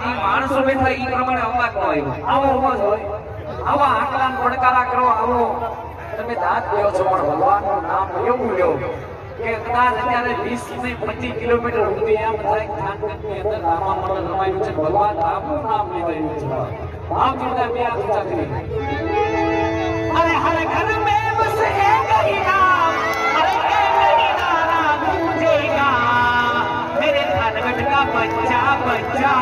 ઈ માણસો બેઠા ઈ પ્રમાણે અવાજ નો આવ્યો. આવો અવાજ હોય, આવા આકલાન પડકારા કરો, આવો તમે દાંત લ્યો છો, પણ ભગવાનનું નામ એવું લ્યો કે કદાચ અત્યારે 20 થી 25 કિલોમીટર સુધી એમ થાય કે થાનગઢની અંદર રામા મંડળ રમાયું છે, ભગવાન રામનું નામ લીધેલું છે. આમ જોતા બે હાથ ઊંચા કરી. અરે હર ઘર મે બસ એક ही नाम, अरे एक ही नारा गूंजेगा, मेरे थानगढ़ का बच्चा बच्चा